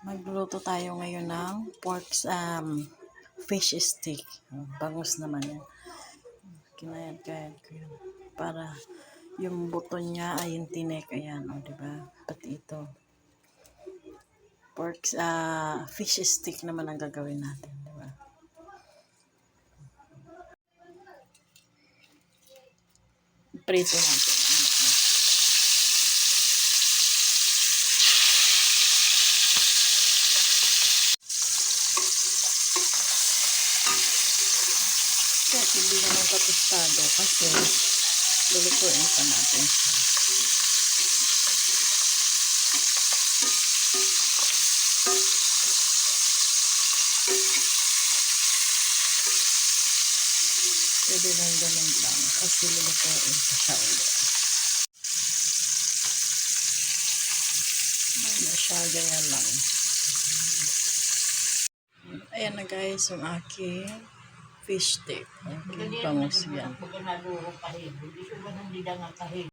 Magluluto tayo ngayon ng fish stick. Bangus naman yan. Kinayad-kayad ko yun. Para yung buto niya ay yung tinik. Ayan, o, diba? Pati ito. Fish stick naman ang gagawin natin, diba? Prito natin. Kahit hindi naman katustado kasi lulutuin pa natin siya. Pwede lang ganun lang kasi lulutuin pa siya ulit. Ano siya, ganyan lang. Ayan na guys, yung aking fish stick. Okay, bangus yan.